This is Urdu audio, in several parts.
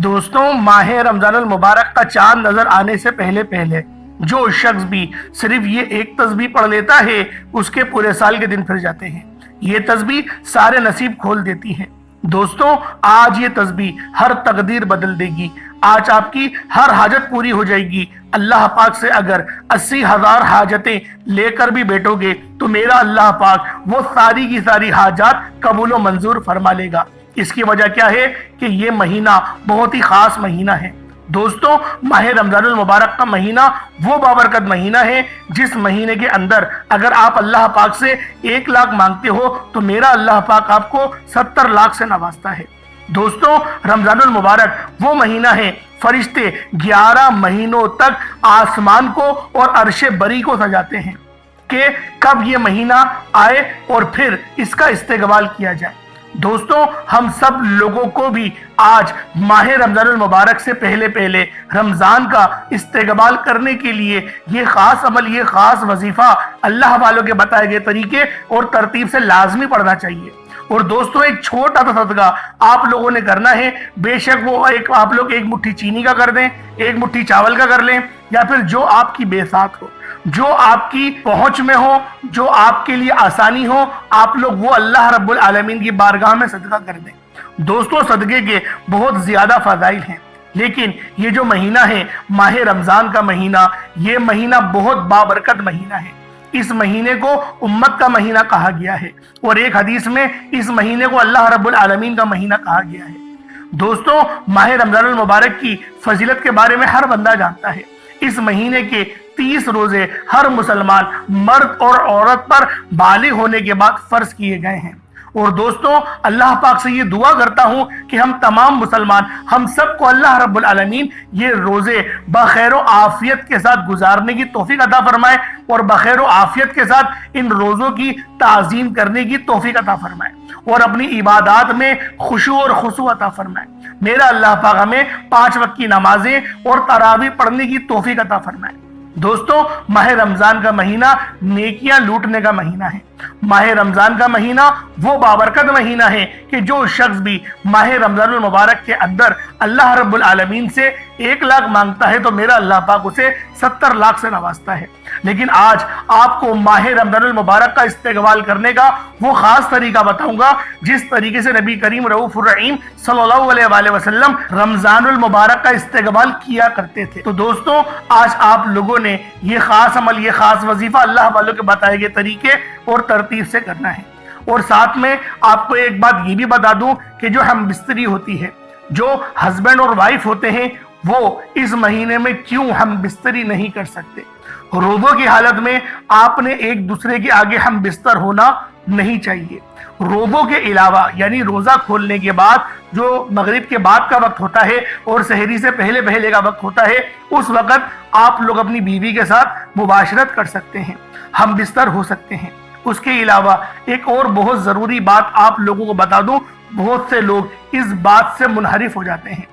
دوستوں، ماہ رمضان المبارک کا چاند نظر آنے سے پہلے جو شخص بھی صرف یہ ایک تسبیح پڑھ لیتا ہے اس کے پورے سال کے دن پھر جاتے ہیں۔ یہ تسبیح سارے نصیب کھول دیتی ہے۔ دوستوں، آج یہ تسبیح ہر تقدیر بدل دے گی۔ آج آپ کی ہر حاجت پوری ہو جائے گی۔ اللہ پاک سے اگر 80,000 حاجتیں لے کر بھی بیٹھو گے تو میرا اللہ پاک وہ ساری کی ساری حاجات قبول و منظور فرما لے گا۔ اس کی وجہ کیا ہے کہ یہ مہینہ بہت ہی خاص مہینہ ہے۔ دوستوں، ماہ رمضان المبارک کا مہینہ وہ بابرکت مہینہ ہے جس مہینے کے اندر اگر آپ اللہ پاک سے 1 لاکھ مانگتے ہو تو میرا اللہ پاک آپ کو 70 لاکھ سے نوازتا ہے۔ دوستوں، رمضان المبارک وہ مہینہ ہے، فرشتے 11 مہینوں تک آسمان کو اور عرش بری کو سجاتے ہیں کہ کب یہ مہینہ آئے اور پھر اس کا استقبال کیا جائے۔ دوستوں، ہم سب لوگوں کو بھی آج ماہ رمضان المبارک سے پہلے رمضان کا استقبال کرنے کے لیے یہ خاص عمل، یہ خاص وظیفہ اللہ والوں کے بتائے گئے طریقے اور ترتیب سے لازمی پڑھنا چاہیے۔ اور دوستوں، ایک چھوٹا سا صدقہ آپ لوگوں نے کرنا ہے۔ بے شک وہ آپ لوگ 1 مٹھی چینی کا کر دیں، 1 مٹھی چاول کا کر لیں، یا پھر جو آپ کی بے ساتھ ہو، جو آپ کی پہنچ میں ہو، جو آپ کے لیے آسانی ہو، آپ لوگ وہ اللہ رب العالمین کی بارگاہ میں صدقہ کر دیں۔ دوستوں، صدقے کے بہت زیادہ فضائل ہیں، لیکن یہ جو مہینہ ہے ماہ رمضان کا مہینہ، یہ مہینہ بہت بابرکت مہینہ ہے۔ اس مہینے کو امت کا مہینہ کہا گیا ہے، اور ایک حدیث میں اس مہینے کو اللہ رب العالمین کا مہینہ کہا گیا ہے۔ دوستوں، ماہ رمضان المبارک کی فضیلت کے بارے میں ہر بندہ جانتا ہے۔ اس مہینے کے 30 روزے ہر مسلمان مرد اور عورت پر بالغ ہونے کے بعد فرض کیے گئے ہیں۔ اور دوستوں، اللہ پاک سے یہ دعا کرتا ہوں کہ ہم تمام مسلمان، ہم سب کو اللہ رب العالمین یہ روزے بخیر و عافیت کے ساتھ گزارنے کی توفیق عطا فرمائے، اور بخیر و عافیت کے ساتھ ان روزوں کی تعظیم کرنے کی توفیق عطا فرمائے، اور اپنی عبادات میں خشوع اور خضوع عطا فرمائے۔ میرا اللہ پاک ہمیں 5 وقت کی نمازیں اور تراویح پڑھنے کی توفیق عطا فرمائے۔ دوستوں، ماہ رمضان کا مہینہ نیکیاں لوٹنے کا مہینہ ہے۔ ماہ رمضان کا مہینہ وہ بابرکت مہینہ ہے کہ جو شخص بھی ماہ رمضان المبارک کے اندر اللہ رب العالمین سے 1 لاکھ مانگتا ہے تو میرا اللہ پاک اسے 70 لاکھ سے نوازتا ہے۔ لیکن آج آپ کو ماہ رمضان المبارک کا استقبال کرنے کا وہ خاص طریقہ بتاؤں گا جس طریقے سے نبی کریم رؤوف الرحیم صلی اللہ علیہ وآلہ وسلم رمضان المبارک کا استقبال کیا کرتے تھے۔ تو دوستوں، آج آپ لوگوں نے یہ خاص عمل، یہ خاص وظیفہ اللہ والوں کے بتائے گئے طریقے اور ترتیب سے کرنا ہے۔ اور ساتھ میں آپ کو ایک بات یہ بھی بتا دوں کہ جو ہم بستری ہوتی ہے، جو ہسبینڈ اور وائف ہوتے ہیں، وہ اس مہینے میں کیوں ہم بستری نہیں کر سکتے؟ روزوں کی حالت میں آپ نے ایک دوسرے کے آگے ہم بستر ہونا نہیں چاہیے۔ روزوں کے علاوہ، یعنی روزہ کھولنے کے بعد جو مغرب کے بعد کا وقت ہوتا ہے اور سحری سے پہلے کا وقت ہوتا ہے، اس وقت آپ لوگ اپنی بیوی کے ساتھ مباشرت کر سکتے ہیں، ہم بستر ہو سکتے ہیں۔ اس کے علاوہ ایک اور بہت ضروری بات آپ لوگوں کو بتا دوں، بہت سے لوگ اس بات سے منحرف ہو جاتے ہیں،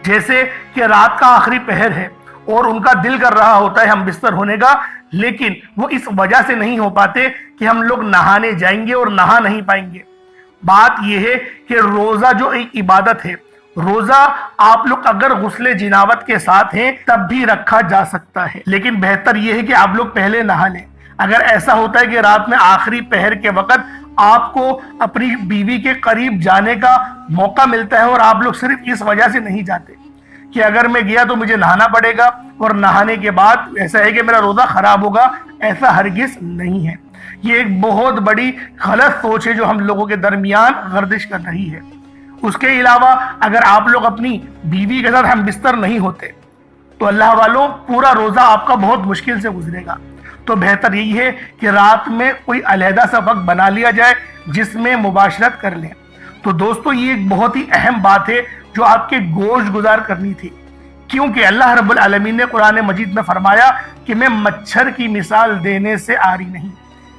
جیسے کہ رات کا آخری پہر ہے اور ان کا دل کر رہا ہوتا ہے ہم بستر ہونے کا، لیکن وہ اس وجہ سے نہیں ہو پاتے کہ ہم لوگ نہانے جائیں گے اور نہا نہیں پائیں گے۔ بات یہ ہے کہ روزہ جو ایک عبادت ہے، روزہ آپ لوگ اگر غسل جنابت کے ساتھ ہیں تب بھی رکھا جا سکتا ہے، لیکن بہتر یہ ہے کہ آپ لوگ پہلے نہا لیں۔ اگر ایسا ہوتا ہے کہ رات میں آخری پہر کے وقت آپ کو اپنی بیوی کے قریب جانے کا موقع ملتا ہے اور آپ لوگ صرف اس وجہ سے نہیں جاتے کہ اگر میں گیا تو مجھے نہانا پڑے گا اور نہانے کے بعد ایسا ہے کہ میرا روزہ خراب ہوگا، ایسا ہرگز نہیں ہے۔ یہ ایک بہت بڑی غلط سوچ ہے جو ہم لوگوں کے درمیان گردش کر رہی ہے۔ اس کے علاوہ اگر آپ لوگ اپنی بیوی کے ساتھ ہم بستر نہیں ہوتے تو اللہ والوں پورا روزہ آپ کا بہت مشکل سے گزرے گا۔ تو بہتر یہی ہے کہ رات میں کوئی علیحدہ سا وقت بنا لیا جائے جس میں مباشرت کر لیں۔ تو دوستو، یہ ایک بہت ہی اہم بات ہے جو آپ کے گوش گزار کرنی تھی، کیونکہ اللہ رب العالمین نے قرآن مجید میں فرمایا کہ میں مچھر کی مثال دینے سے آری نہیں،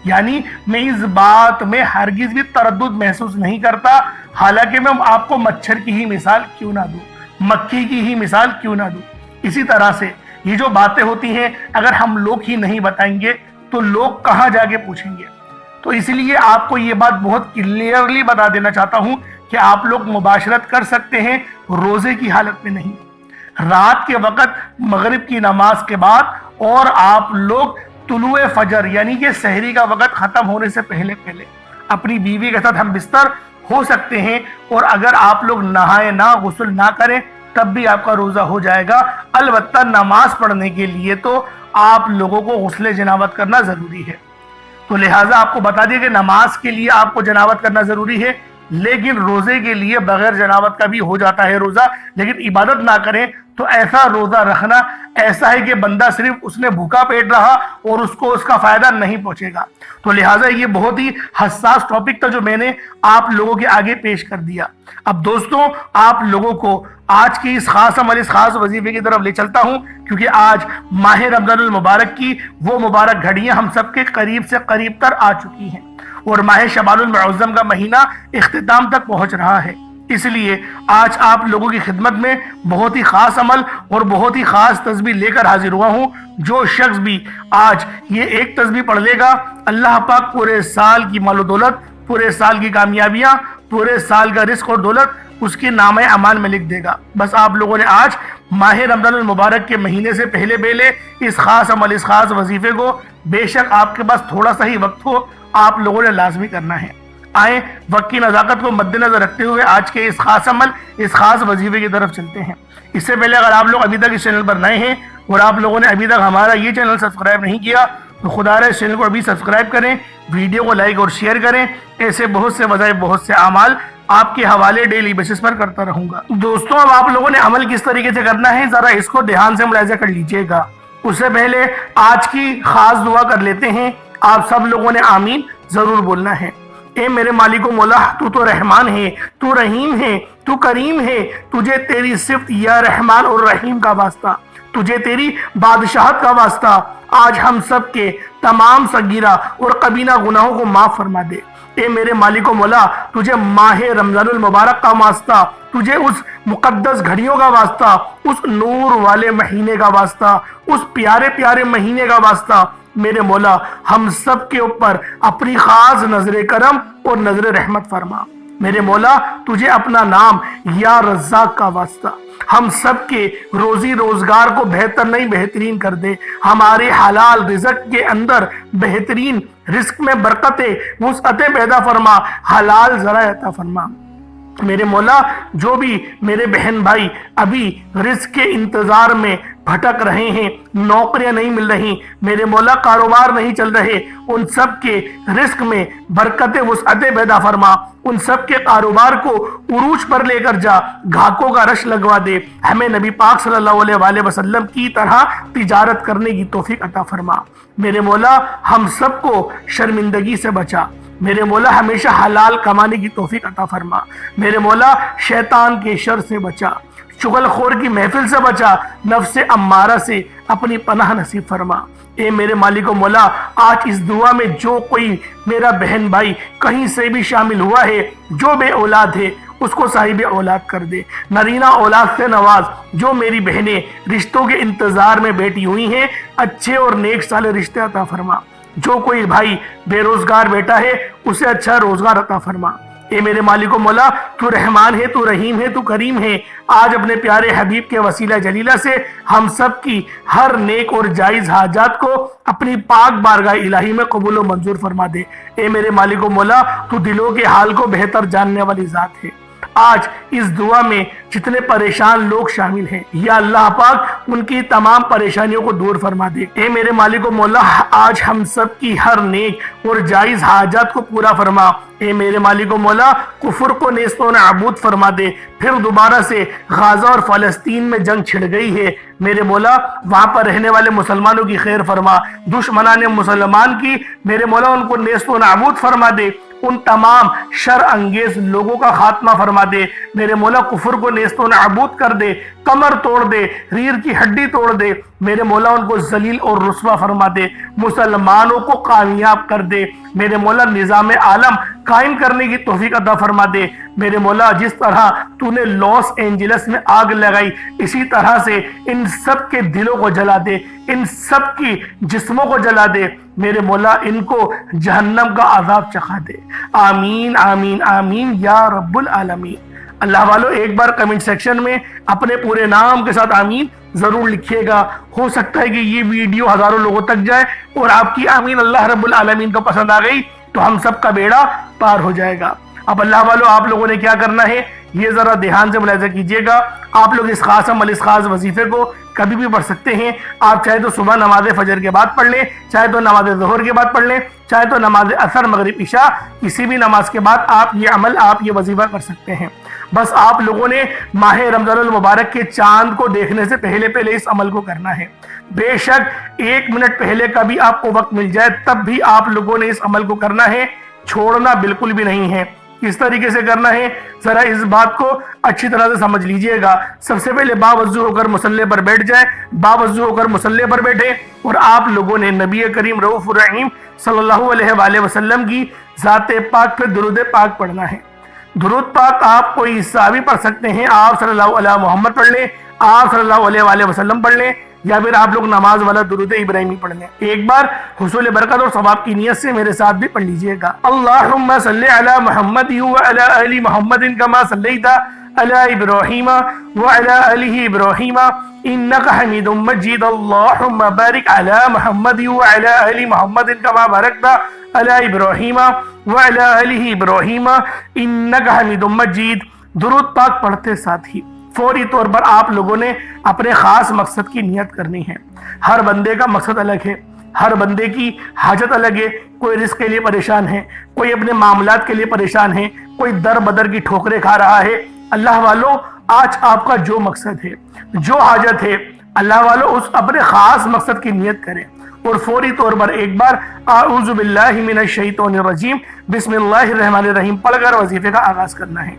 یعنی میں اس بات میں ہرگز بھی تردد محسوس نہیں کرتا، حالانکہ میں آپ کو مچھر کی ہی مثال کیوں نہ دوں، مکھی کی ہی مثال کیوں نہ دوں۔ اسی طرح سے یہ جو باتیں ہوتی ہیں اگر ہم لوگ ہی نہیں بتائیں گے تو لوگ کہاں جا کے پوچھیں گے؟ تو اس لیے آپ کو یہ بات بہت کلیئرلی بتا دینا چاہتا ہوں کہ آپ لوگ مباشرت کر سکتے ہیں روزے کی حالت میں نہیں، رات کے وقت مغرب کی نماز کے بعد اور آپ لوگ طلوع فجر یعنی کہ سحری کا وقت ختم ہونے سے پہلے اپنی بیوی کے ساتھ ہم بستر ہو سکتے ہیں، اور اگر آپ لوگ نہائے نہ، غسل نہ کریں تب بھی آپ کا روزہ ہو جائے گا۔ البتہ نماز پڑھنے کے لیے تو آپ لوگوں کو غسل جنابت کرنا ضروری ہے، تو لہٰذا آپ کو بتا دیا کہ نماز کے لیے آپ کو جنابت کرنا ضروری ہے، لیکن روزے کے لیے بغیر جنابت کا بھی ہو جاتا ہے روزہ، لیکن عبادت نہ کریں تو ایسا روزہ رکھنا ایسا ہے کہ بندہ صرف اس نے بھوکا پیٹ رہا اور اس کو اس کا فائدہ نہیں پہنچے گا۔ تو لہٰذا یہ بہت ہی حساس ٹاپک تھا جو میں نے آپ لوگوں کے آگے پیش کر دیا۔ اب دوستوں، آپ لوگوں کو آج کی اس خاص عمل، اس خاص وظیفے کی طرف لے چلتا ہوں، کیونکہ آج ماہ رمضان المبارک کی وہ مبارک گھڑیاں ہم سب کے قریب سے قریب تر آ چکی ہیں، اور ماہ شعبان المعظم کا مہینہ اختتام تک پہنچ رہا ہے۔ اس لیے آج آپ لوگوں کی خدمت میں بہت ہی خاص عمل اور بہت ہی خاص تسبیح لے کر حاضر ہوا ہوں۔ جو شخص بھی آج یہ ایک تسبیح پڑھ لے گا، اللہ پاک پورے سال کی مال و دولت، پورے سال کی کامیابیاں، پورے سال کا رزق اور دولت اس کے نامہ اعمال میں لکھ دے گا۔ بس آپ لوگوں نے آج ماہ رمضان المبارک کے مہینے سے پہلے اس خاص عمل، اس خاص وظیفے کو، بے شک آپ کے پاس تھوڑا سا ہی وقت ہو، آپ لوگوں نے لازمی کرنا ہے۔ آئیں وقت کی نزاکت کو مد نظر رکھتے ہوئے آج کے اس خاص عمل، اس خاص وظیفے کی طرف چلتے ہیں۔ اس سے پہلے اگر آپ لوگ ابھی تک اس چینل پر نئے ہیں اور آپ لوگوں نے ابھی تک ہمارا یہ چینل سبسکرائب نہیں کیا تو خدا رے اس چینل کو ابھی سبسکرائب کریں، ویڈیو کو لائک اور شیئر کریں۔ ایسے بہت سے وظائف، بہت سے اعمال آپ کے حوالے ڈیلی بیسس پر کرتا رہوں گا۔ دوستوں، اب آپ لوگوں نے عمل کس طریقے سے کرنا ہے ذرا اس کو دھیان سے ملاحظہ کر لیجئے گا۔ اس سے پہلے آج کی خاص دعا کر لیتے ہیں۔ آپ سب لوگوں نے آمین ضرور بولنا ہے۔ اے میرے مالک و مولا، تو رحمان ہے، تو رحیم ہے، تو کریم ہے، تجھے تیری صفت یا رحمان اور رحیم کا واسطہ، تجھے تیری بادشاہت کا واسطہ، آج ہم سب کے تمام صغیرہ اور کبیرہ گناہوں کو معاف فرما دے۔ اے میرے مالک و مولا، تجھے ماہ رمضان المبارک کا واسطہ، تجھے اس مقدس گھڑیوں کا واسطہ، اس نور والے مہینے کا واسطہ، اس پیارے پیارے مہینے کا واسطہ، میرے مولا ہم سب کے اوپر اپنی خاص نظر کرم اور نظر رحمت فرما۔ میرے مولا تجھے اپنا نام یا رزاق کا واسطہ، ہم سب کے روزی روزگار کو بہتر نہیں بہترین کر دے، ہمارے حلال رزق کے اندر بہترین رزق میں برکتیں، وسعتیں پیدا فرما، حلال ذرائع عطا فرما۔ میرے مولا جو بھی میرے بہن بھائی ابھی رزق کے انتظار میں بھٹک رہے ہیں، نوکریاں نہیں مل رہی، میرے مولا کاروبار نہیں چل رہے، ان سب کے رزق میں برکت وسعتیں پیدا فرما، ان سب کے کاروبار کو عروج پر لے کر جا، گھاٹوں کا رش لگوا دے، ہمیں نبی پاک صلی اللہ علیہ وآلہ وسلم کی طرح تجارت کرنے کی توفیق عطا فرما۔ میرے مولا ہم سب کو شرمندگی سے بچا، میرے مولا ہمیشہ حلال کمانے کی توفیق عطا فرما، میرے مولا شیطان کے شر سے بچا، چغل خور کی محفل سے بچا، نفس امارہ سے اپنی پناہ نصیب فرما۔ اے میرے مالک و مولا آج اس دعا میں جو کوئی میرا بہن بھائی کہیں سے بھی شامل ہوا ہے، جو بے اولاد ہے اس کو صاحب اولاد کر دے، نرینہ اولاد سے نواز، جو میری بہنیں رشتوں کے انتظار میں بیٹھی ہوئی ہیں اچھے اور نیک سالے رشتے عطا فرما، جو کوئی بھائی بے روزگار بیٹا ہے اسے اچھا روزگار عطا فرما۔ اے میرے مالک و مولا تو رحمان ہے، تو رحیم ہے، تو کریم ہے، آج اپنے پیارے حبیب کے وسیلہ جلیلہ سے ہم سب کی ہر نیک اور جائز حاجات کو اپنی پاک بارگاہ الہی میں قبول و منظور فرما دے۔ اے میرے مالک و مولا تو دلوں کے حال کو بہتر جاننے والی ذات ہے، آج اس دعا میں جتنے پریشان لوگ شامل ہیں یا اللہ پاک ان کی تمام پریشانیوں کو دور فرما دے۔ اے میرے مالک و مولا آج ہم سب کی ہر نیک اور جائز حاجات کو پورا فرما۔ اے میرے مالک و مولا کفر کو نیست و نابود فرما دے۔ پھر دوبارہ سے غزہ اور فلسطین میں جنگ چھڑ گئی ہے، میرے مولا وہاں پر رہنے والے مسلمانوں کی خیر فرما، دشمنان مسلمان کی میرے مولا ان کو نیست و نابود فرما دے، ان تمام شر انگیز لوگوں کا خاتمہ فرما دے، میرے مولا کفر کو نیست و نابود کر دے، کمر توڑ دے، ریڑھ کی ہڈی توڑ دے، میرے مولا ان کو ذلیل اور رسوا فرما دے، مسلمانوں کو کامیاب کر دے، میرے مولا نظام عالم قائم کرنے کی توفیق عطا فرما دے، میرے مولا جس طرح تو نے لاس اینجلس میں آگ لگائی اسی طرح سے ان سب کے دلوں کو جلا دے، ان سب کی جسموں کو جلا دے، میرے مولا ان کو جہنم کا عذاب چکھا دے۔ آمین آمین آمین یا رب العالمین۔ اللہ والو ایک بار کمنٹ سیکشن میں اپنے پورے نام کے ساتھ آمین ضرور لکھیے گا. ہو سکتا ہے کہ یہ ویڈیو ہزاروں لوگوں تک جائے اور آپ کی آمین اللہ رب العالمین کو پسند آ گئی تو ہم سب کا بیڑا پار ہو جائے گا. اب اللہ والو آپ لوگوں نے کیا کرنا ہے یہ ذرا دھیان سے ملاحظہ کیجئے گا. آپ لوگ اس خاص عمل اس خاص وظیفے کو کبھی بھی پڑھ سکتے ہیں. آپ چاہے تو صبح نماز فجر کے بعد پڑھ لیں, چاہے تو نماز ظہر کے بعد پڑھ لیں, چاہے تو نماز عصر مغرب عشاء کسی بھی نماز کے بعد آپ یہ عمل آپ یہ وظیفہ کر سکتے ہیں. بس آپ لوگوں نے ماہ رمضان المبارک کے چاند کو دیکھنے سے پہلے اس عمل کو کرنا ہے. بے شک 1 منٹ پہلے کا بھی آپ کو وقت مل جائے تب بھی آپ لوگوں نے اس عمل کو کرنا ہے, چھوڑنا بالکل بھی نہیں ہے. کس طریقے سے کرنا ہے ذرا اس بات کو اچھی طرح سے سمجھ لیجئے گا. سب سے پہلے باوضو ہو کر مصلی پر بیٹھ جائیں. باوضو ہو کر مصلی پر بیٹھے اور آپ لوگوں نے نبی کریم رؤوف الرحیم صلی اللہ علیہ وآلہ وسلم کی ذات پاک پہ درود پاک پڑھنا ہے. درود پاک آپ کوئی حصہ بھی پڑھ سکتے ہیں. آپ صلی اللہ علیہ محمد پڑھ لیں, آپ صلی اللہ علیہ وآلہ وسلم پڑھ لیں, یا پھر آپ لوگ نماز والا درود ابراہیمی پڑھ لیں. ایک بار حصول برکت اور ثواب کی نیت سے میرے ساتھ بھی پڑھ لیجئے گا. اللہم صلی علی محمد وعلی آل محمد کما صلیت علی ابراہیم وعلی آل ابراہیم انکا حمید مجید. اللہم بارک علی محمد وعلی آل محمد کما بارکت علی ابراہیم وعلی آل ابراہیم انکا حمید مجید. درود پاک پڑھتے ساتھ ہی فوری طور پر آپ لوگوں نے اپنے خاص مقصد کی نیت کرنی ہے. ہر بندے کا مقصد الگ ہے, ہر بندے کی حاجت الگ ہے. کوئی رزق کے لیے پریشان ہے, کوئی اپنے معاملات کے لیے پریشان ہے, کوئی در بدر کی ٹھوکریں کھا رہا ہے. اللہ والو آج آپ کا جو مقصد ہے, جو حاجت ہے, اللہ والو اس اپنے خاص مقصد کی نیت کریں اور فوری طور پر ایک بار اعوذ باللہ من الشیطان الرجیم بسم اللہ الرحمن الرحیم پڑھ کر وظیفے کا آغاز کرنا ہے.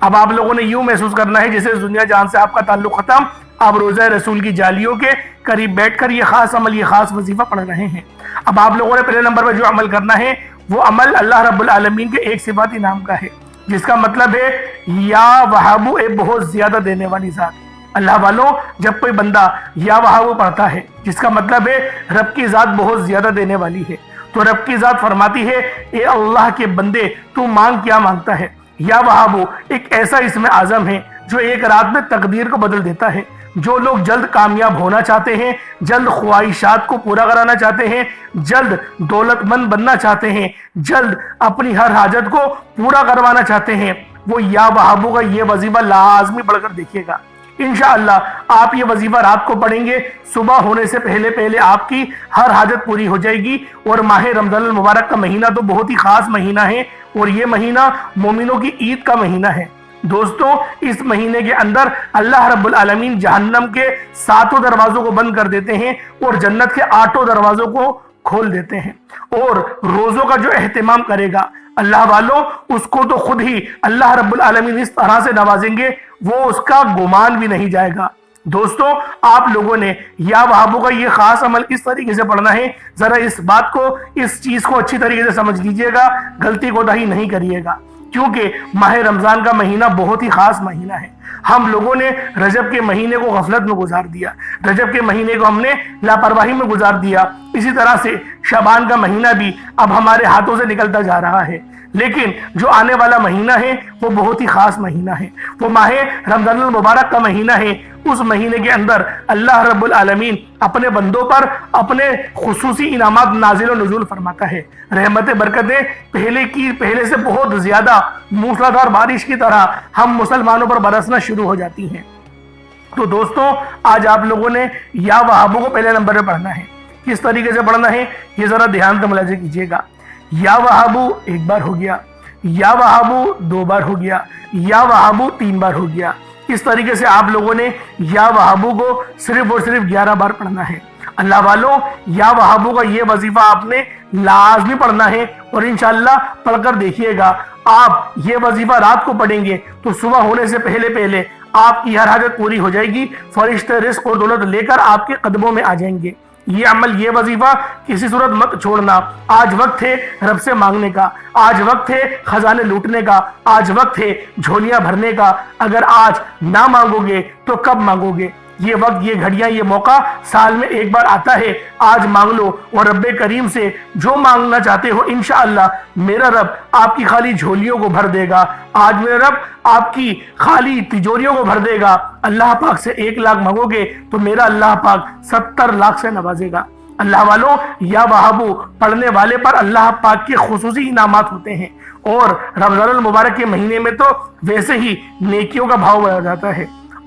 اب آپ لوگوں نے یوں محسوس کرنا ہے جیسے دنیا جہان سے آپ کا تعلق ختم, آپ روزہ رسول کی جالیوں کے قریب بیٹھ کر یہ خاص عمل یہ خاص وظیفہ پڑھ رہے ہیں. اب آپ لوگوں نے پہلے نمبر پر جو عمل کرنا ہے وہ عمل اللہ رب العالمین کے ایک صفاتی نام کا ہے جس کا مطلب ہے یا وہابو اے بہت زیادہ دینے والی ذات. اللہ والوں جب کوئی بندہ یا وہابو پڑھتا ہے جس کا مطلب ہے رب کی ذات بہت زیادہ دینے والی ہے, تو رب کی ذات فرماتی ہے اے اللہ کے بندے تو مانگ کیا مانگتا ہے. یا وہابو ایک ایسا اسم اعظم ہے جو ایک رات میں تقدیر کو بدل دیتا ہے. جو لوگ جلد کامیاب ہونا چاہتے ہیں, جلد خواہشات کو پورا کرانا چاہتے ہیں, جلد دولت مند بننا چاہتے ہیں, جلد اپنی ہر حاجت کو پورا کروانا چاہتے ہیں, وہ یا وہابو کا یہ وظیفہ لازمی پڑھ کر دیکھیے گا. انشاءاللہ آپ یہ وظیفہ رات کو پڑھیں گے, صبح ہونے سے پہلے آپ کی ہر حاجت پوری ہو جائے گی. اور ماہ رمضان المبارک کا مہینہ تو بہت ہی خاص مہینہ ہے اور یہ مہینہ مومنوں کی عید کا مہینہ ہے. دوستوں اس مہینے کے اندر اللہ رب العالمین جہنم کے 7 دروازوں کو بند کر دیتے ہیں اور جنت کے 8 دروازوں کو کھول دیتے ہیں. اور روزوں کا جو اہتمام کرے گا اللہ والوں اس کو تو خود ہی اللہ رب العالمین اس طرح سے نوازیں گے وہ اس کا گمان بھی نہیں جائے گا. دوستوں آپ لوگوں نے یا وہابو کا یہ خاص عمل اس طریقے سے پڑھنا ہے. ذرا اس بات کو اس چیز کو اچھی طریقے سے سمجھ لیجئے گا, غلطی کوتاہی نہیں کریے گا, کیونکہ ماہ رمضان کا مہینہ بہت ہی خاص مہینہ ہے. ہم لوگوں نے رجب کے مہینے کو غفلت میں گزار دیا, رجب کے مہینے کو ہم نے لاپرواہی میں گزار دیا. اسی طرح سے شعبان کا مہینہ بھی اب ہمارے ہاتھوں سے نکلتا جا رہا ہے. لیکن جو آنے والا مہینہ ہے وہ بہت ہی خاص مہینہ ہے, وہ ماہ رمضان المبارک کا مہینہ ہے. اس مہینے کے اندر اللہ رب العالمین اپنے بندوں پر اپنے خصوصی انعامات نازل و نزول فرماتا ہے. رحمت برکتیں پہلے سے بہت زیادہ موسلادھار بارش کی طرح ہم مسلمانوں پر برسنا شروع ہو جاتی ہیں. تو دوستوں آج آپ لوگوں نے یا وہابو کو پہلے نمبر پہ پڑھنا ہے. کس طریقے سے پڑھنا ہے یہ ذرا دھیان سے ملاحظہ کیجیے گا. یا وہابو 1 بار ہو گیا, یا وہابو 2 بار ہو گیا, یا وہابو 3 بار ہو گیا. اس طریقے سے آپ لوگوں نے یا وہابو کو صرف اور صرف 11 بار پڑھنا ہے. اللہ والوں یا وہابو کا یہ وظیفہ آپ نے لازمی پڑھنا ہے اور انشاءاللہ پڑھ کر دیکھیے گا. آپ یہ وظیفہ رات کو پڑھیں گے تو صبح ہونے سے پہلے آپ کی ہر حاجت پوری ہو جائے گی. فرشتے رزق اور دولت لے کر آپ کے قدموں میں آ جائیں گے. یہ عمل یہ وظیفہ کسی صورت مت چھوڑنا. آج وقت ہے رب سے مانگنے کا, آج وقت ہے خزانے لوٹنے کا, آج وقت ہے جھولیاں بھرنے کا. اگر آج نہ مانگو گے تو کب مانگو گے؟ یہ وقت، یہ گھڑیاں، یہ موقع سال میں ایک بار آتا ہے. آج مانگ لو اور رب کریم سے جو مانگنا چاہتے ہو انشاءاللہ میرا رب آپ کی خالی جھولیوں کو بھر دے گا. آج میرا رب آپ کی خالی تجوریوں کو بھر دے گا. اللہ پاک سے 1 لاکھ مانگو گے تو میرا اللہ پاک 70 لاکھ سے نوازے گا. اللہ والوں، یا وہابو پڑھنے والے پر اللہ پاک کے خصوصی انعامات ہوتے ہیں، اور رمضان المبارک کے مہینے میں تو ویسے ہی نیکیوں کا بھاؤ بڑھ جاتا ہے.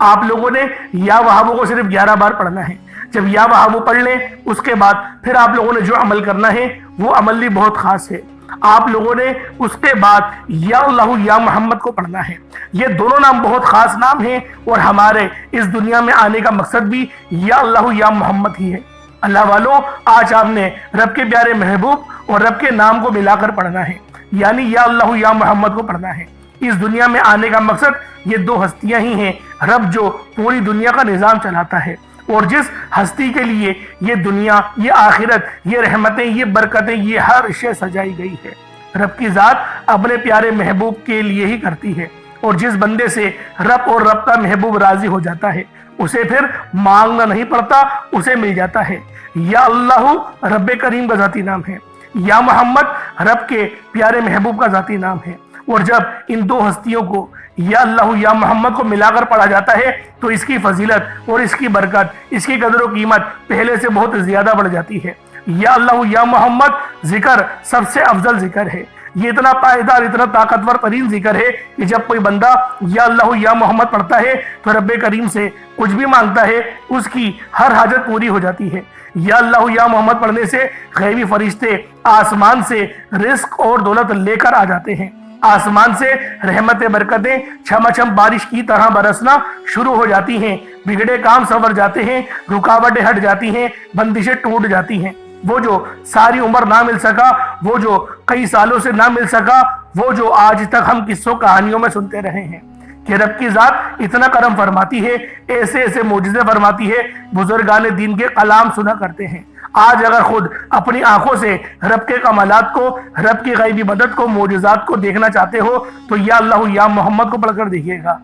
آپ لوگوں نے یا وہابو کو صرف 11 بار پڑھنا ہے. جب یا وہابو پڑھ لیں اس کے بعد پھر آپ لوگوں نے جو عمل کرنا ہے وہ عمل بھی بہت خاص ہے. آپ لوگوں نے اس کے بعد یا اللہ یا محمد کو پڑھنا ہے. یہ دونوں نام بہت خاص نام ہیں، اور ہمارے اس دنیا میں آنے کا مقصد بھی یا اللہ یا محمد ہی ہے. اللہ والوں، آج آپ نے رب کے پیارے محبوب اور رب کے نام کو ملا کر پڑھنا ہے، یعنی یا اللہ یا محمد کو پڑھنا ہے. اس دنیا میں آنے کا مقصد یہ 2 ہستیاں ہی ہیں. رب جو پوری دنیا کا نظام چلاتا ہے، اور جس ہستی کے لیے یہ دنیا، یہ آخرت، یہ رحمتیں، یہ برکتیں، یہ ہر شے سجائی گئی ہے، رب کی ذات اپنے پیارے محبوب کے لیے ہی کرتی ہے. اور جس بندے سے رب اور رب کا محبوب راضی ہو جاتا ہے اسے پھر مانگنا نہیں پڑتا، اسے مل جاتا ہے. یا اللہ رب کریم کا ذاتی نام ہے، یا محمد رب کے پیارے محبوب کا ذاتی نام ہے. اور جب ان 2 ہستیوں کو یا اللہ یا محمد کو ملا کر پڑھا جاتا ہے تو اس کی فضیلت اور اس کی برکت، اس کی قدر و قیمت پہلے سے بہت زیادہ بڑھ جاتی ہے. یا اللہ یا محمد ذکر سب سے افضل ذکر ہے. یہ اتنا پائیدار، اتنا طاقتور ترین ذکر ہے کہ جب کوئی بندہ یا اللہ یا محمد پڑھتا ہے تو رب کریم سے کچھ بھی مانگتا ہے اس کی ہر حاجت پوری ہو جاتی ہے. یا اللہ یا محمد پڑھنے سے غیبی فرشتے آسمان سے رزق اور دولت لے کر آ جاتے ہیں. آسمان سے رحمت برکتیں چھما چھم بارش کی طرح برسنا شروع ہو جاتی ہیں. بگڑے کام سنور جاتے ہیں، رکاوٹیں ہٹ جاتی ہیں، بندشیں ٹوٹ جاتی ہیں. وہ جو ساری عمر نہ مل سکا، وہ جو کئی سالوں سے نہ مل سکا، وہ جو آج تک ہم قصوں کہانیوں میں سنتے رہے ہیں کہ رب کی ذات اتنا کرم فرماتی ہے، ایسے ایسے معجزے فرماتی ہے، بزرگان دین کے کلام سنا کرتے ہیں. آج اگر خود اپنی آنکھوں سے رب کے کمالات کو، رب کی غیبی مدد کو، معجزات کو دیکھنا چاہتے ہو تو یا اللہ یا محمد کو پڑھ کر دیکھیے گا.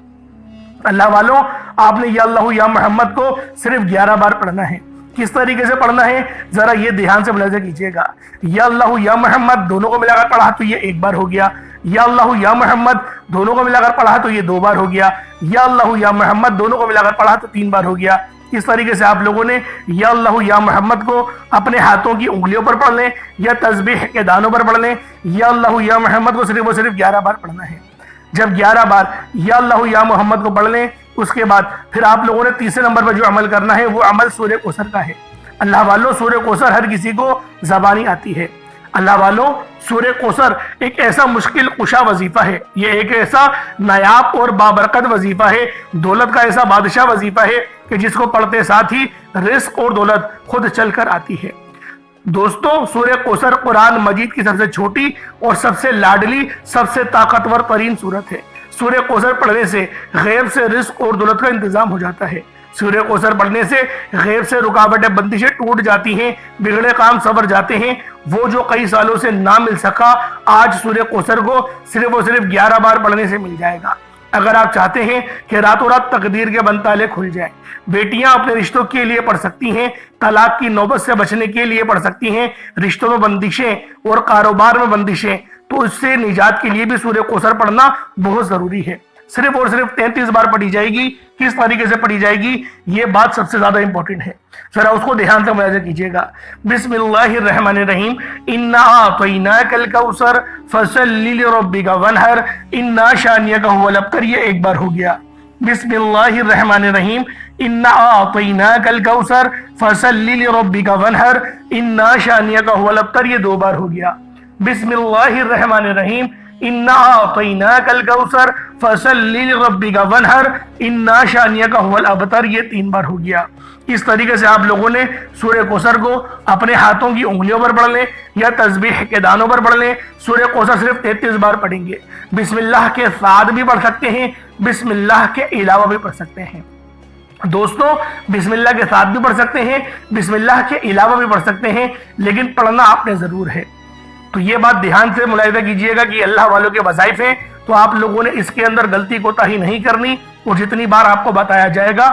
اللہ والوں، آپ نے یا اللہ یا محمد کو صرف 11 بار پڑھنا ہے. کس طریقے سے پڑھنا ہے ذرا یہ دھیان سے ملاحظہ کیجیے گا. یا اللہ یا محمد دونوں کو ملا کر پڑھا تو یہ 1 بار ہو گیا. یا اللہ یا محمد دونوں کو ملا کر پڑھا تو یہ 2 بار ہو گیا. یا اللہ یا محمد دونوں کو ملا کر پڑھا تو 3 بار ہو گیا. اس طریقے سے آپ لوگوں نے یا اللہ یا محمد کو اپنے ہاتھوں کی انگلیوں پر پڑھ لیں یا تسبیح کے دانوں پر پڑھ لیں. یا اللہ یا محمد کو صرف 11 بار پڑھنا ہے. جب 11 بار یا اللہ یا محمد کو پڑھ لیں اس کے بعد پھر آپ لوگوں نے تیسرے نمبر پر جو عمل کرنا ہے وہ عمل سورہ کوثر کا ہے. اللہ والوں، سورہ کوثر ہر کسی کو زبانی آتی ہے. اللہ والوں، سورہ کوثر ایک ایسا مشکل کشا وظیفہ ہے، یہ ایک ایسا نایاب اور بابرکت وظیفہ ہے، دولت کا ایسا بادشاہ وظیفہ ہے کہ جس کو پڑھتے ساتھ ہی رزق اور دولت خود چل کر آتی ہے. دوستو، سورہ کوثر قرآن مجید کی سب سے چھوٹی اور سب سے لاڈلی، سب سے طاقتور ترین سورت ہے. سورہ کوثر پڑھنے سے غیب سے رزق اور دولت کا انتظام ہو جاتا ہے. سورہ کوثر پڑھنے سے غیب سے رکاوٹیں، بندشیں ٹوٹ جاتی ہیں، بگڑے کام سنور جاتے ہیں. وہ جو کئی سالوں سے نہ مل سکا آج سورہ کوثر کو صرف 11 بار پڑھنے سے مل جائے گا. اگر آپ چاہتے ہیں کہ راتوں رات تقدیر کے بند تالے کھل جائیں، بیٹیاں اپنے رشتوں کے لیے پڑھ سکتی ہیں، طلاق کی نوبت سے بچنے کے لیے پڑھ سکتی ہیں، رشتوں میں بندشیں اور کاروبار میں بندشیں، تو اس سے نجات کے لیے بھی سورہ کوثر پڑھنا بہت ضروری ہے. صرف اور صرف 33 بار پڑھی جائے گی. کس طریقے سے پڑھی جائے گی یہ بات سب سے زیادہ امپورٹنٹ ہے، ذرا اس کو دھیان سے ملاحظہ کیجیے گا. بسم اللہ الرحمن الرحیم. انا اعطیناک الکوثر فصلی لربک وانحر انا شانئک هو الابتر. یہ 1 بار ہو گیا. بسم اللہ الرحمن الرحیم. انا اعطیناک الکوثر فصلی لربک وانحر انا شانئک هو الابتر. یہ 2 بار ہو گیا. بسم اللہ الرحمن الرحیم. انا اعطیناک الکوثر فصلی لربک وانحر انا شانئک هو الابتر. یہ 3 بار ہو گیا. اس طریقے سے آپ لوگوں نے سورہ کوثر کو اپنے ہاتھوں کی انگلیوں پر پڑھ لیں یا تسبیح کے دانوں پر پڑھ لیں. سورہ کوثر صرف 33 بار پڑھیں گے. بسم اللہ کے ساتھ بھی پڑھ سکتے ہیں، بسم اللہ کے علاوہ بھی پڑھ سکتے ہیں. دوستو، بسم اللہ کے ساتھ بھی پڑھ سکتے ہیں، بسم اللہ کے علاوہ بھی پڑھ سکتے ہیں، لیکن پڑھنا آپ نے ضرور ہے. تو یہ بات دھیان سے ملاحظہ کیجئے گا کہ اللہ والوں کے وظائف ہیں، تو آپ لوگوں نے اس کے اندر غلطی کوتاہی نہیں کرنی، اور جتنی بار آپ کو بتایا جائے گا